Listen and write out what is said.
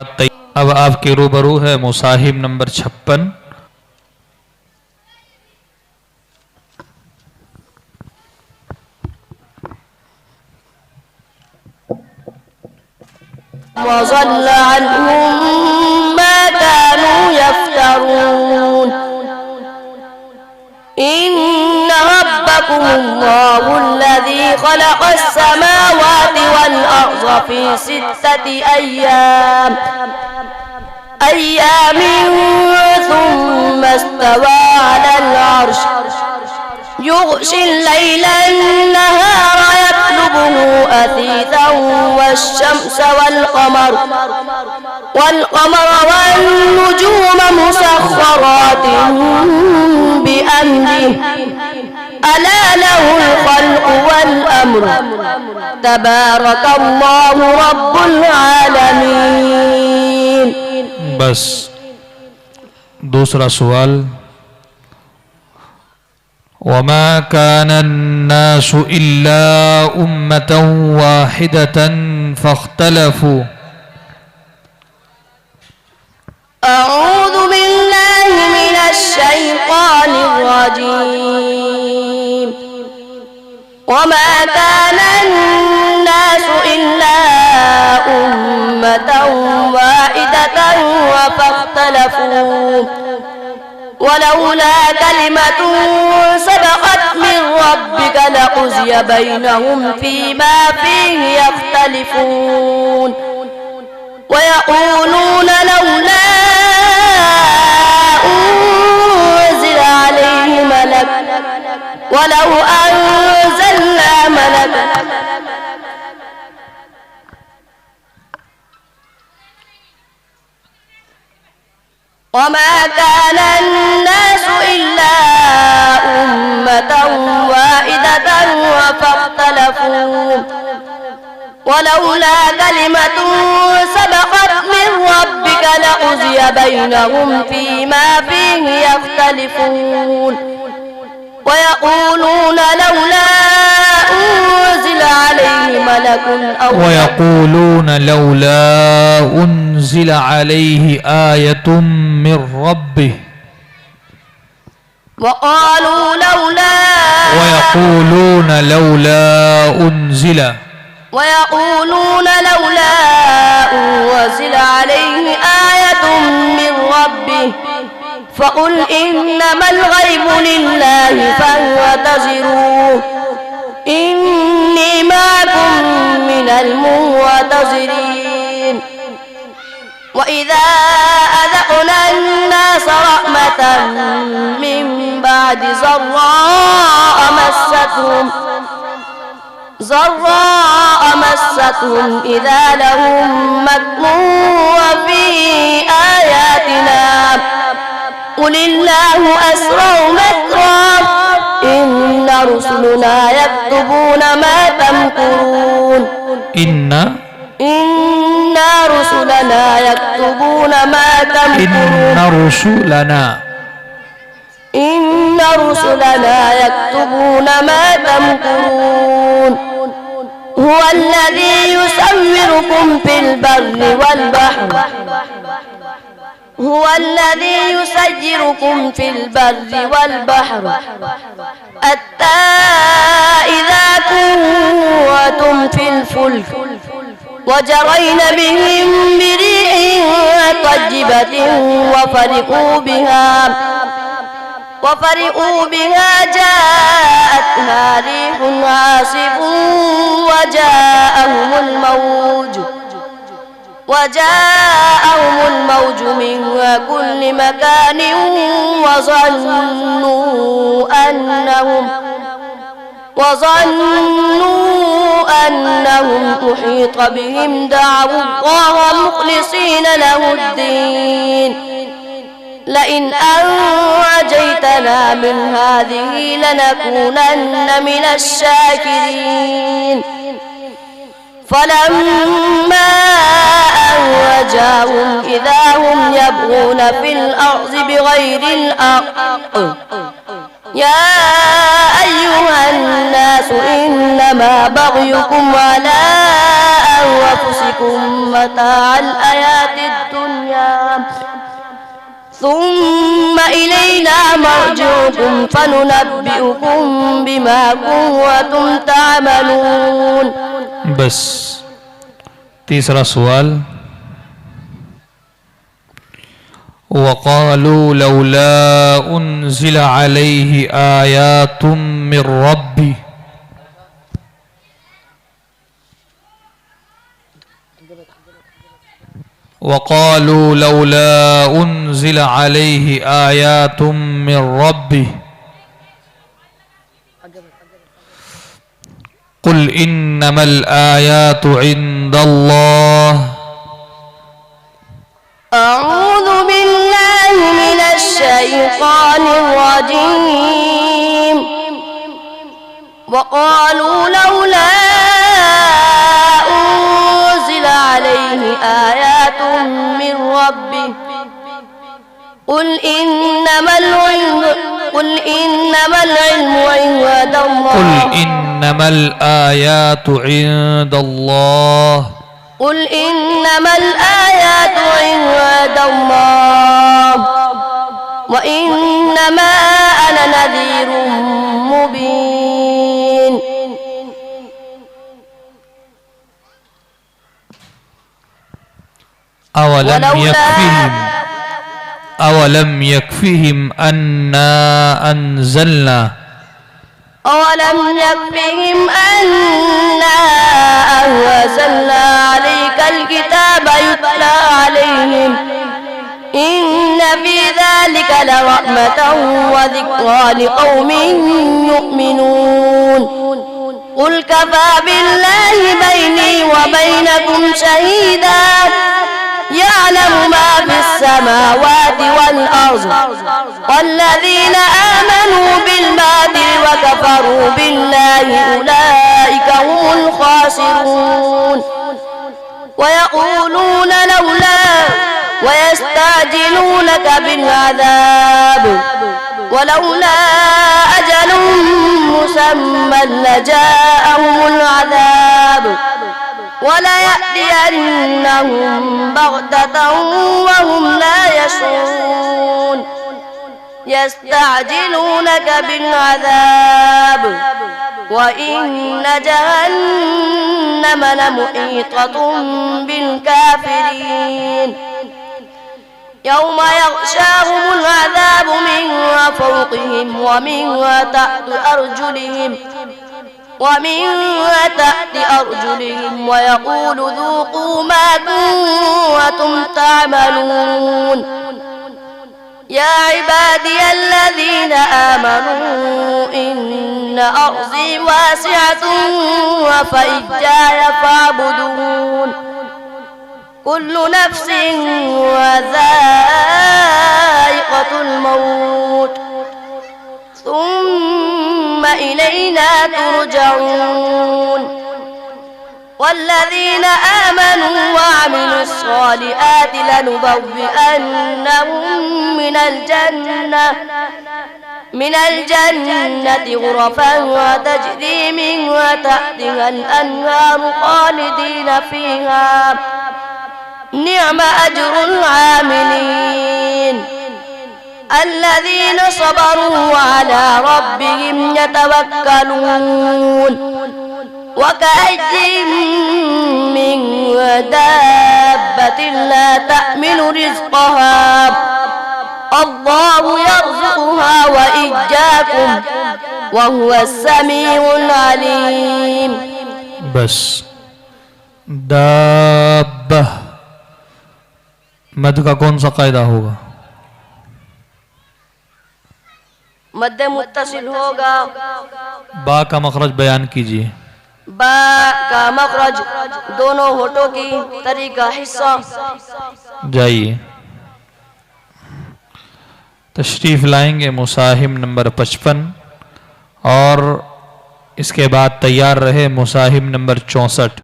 अब आपके रूबरू है मुसाहिब नंबर 56। وضل عنهم ما كانوا يفترون إن ربكم الله الذي خلق السماوات والأرض في 6 أيام ثم استوى على العرش يغشي الليل النهار يطلبه أثيثا والشمس والقمر والنجوم مسخرات بأمره ألا له الخلق والأمر تبارك الله رب العالمين। बस दूसरा सवाल, वमा कान अन्नासु इल्ला उम्मतन वाहिदतन फख्तलफू। अऊज़ु बिल्लाहि मिनश शैतानिर रजीम। वमा कान अन्नासु इल्ला उम्मतन वाहिदतन फख्तलफू ولولا كلمة سبقت من ربك لقضي بينهم فيما فيه يختلفون ويقولون لولا أنزل عليه ملك ولو أنزلنا ملكا وما كان الناس إلا أمة واحدة فاختلفوا ولولا كلمة سبقت من ربك لقضي بينهم فيما فيه يختلفون ويقولون لولا أنزل عليه ملك أنزل عليه آية من ربه ويقولون لولا أنزل عليه آية من ربه فقل إنما الغيب لله فانتظروا إني معكم من المنتظرين وإذا أذقنا الناس رحمة من بعد ضراء مستهم إذا لهم مكر وفي آياتنا قل الله أسرع مكرا إن رسلنا يكتبون ما تمكرون إن رسلنا يكتبون ما تمكرون إن رسلنا يكتبون ما تمكرون هو الذي يسيركم في البر والبحر حتى إذا كنتم في الفلك وجرين بهم بريح طيبة وفرحوا بها جاءتها ريح عاصف وجاءهم الموج من كل مكان وظنوا أنهم أحيط بهم دعوا الله مخلصين له الدين لئن أنجيتنا من هذه لنكونن من الشاكرين فلما أنجاهم إذا هم يبغون في الأرض بغير الحق يا أيها الناس إنما بغيكم على أنفسكم متاع الحياة ثم إلينا مرجعكم فننبئكم بما كنتم تعملون. बस तीसरा सवाल वक़ालू लौला उन्ज़िला अलैहि आयातुम मिर रब्बी वक़ालू लौला उन्ज़िला अलैहि आयातुम मिर रब्बी कुल इन्नमल आयातु इंदल्लाह. أعوذ بالله من الشيطان الرجيم. وقالوا لولا أنزل عليه آيات من ربه قل إنما العلم عند الله. قل إنما الآيات عند الله. قل إنما الآيات عند الله وإنما أنا نذير مبين. أولم يكفهم أنا أنزلنا عليك الكتاب يتلى عليهم إن في ذلك لرحمة وذكرى لقوم يؤمنون. قل كفى بالله بيني وبينكم شهيدا يعلم ما في السماوات والأرض والذين آمنوا بالباطل وكفروا بالله أولئك هم الخاسرون. ويقولون لولا ويستعجلونك بالعذاب ولولا أجل مسمى لجاءهم العذاب وليأتينهم بغتة وهم لا يشعرون. يستعجلونك بالعذاب وإن جهنم لمحيطة بالكافرين. يوم يغشاهم العذاب من فوقهم ومن تحت أرجلهم ويقول ذوقوا ما كنتم تعملون. يا عبادي الذين آمنوا إن أرضي واسعة فإياي فاعبدون. كل نفس وذائقة الموت ثم إلينا ترجعون. والذين آمنوا وعملوا الصالحات لنبوئنهم من الجنة غرفا تجري من تحتها الأنهار خالدين فيها نعم أجر العاملين. الذين صبروا وعلى ربهم يتوكلون. وكأي من دابة لا تحمل رزقها الله يرزقها وإياكم وهو السميع العليم. बस दाब्बा मद का कौन सा कायदा होगा? मद्दे मुत्तसिल होगा। बा का मखरज बयान कीजिए। बा का मखरज दोनों होठों की तरीका हिस्सा। जाइए तशरीफ लाएंगे मुसाहिम नंबर 55 और इसके बाद तैयार रहे मुसाहिम नंबर 64।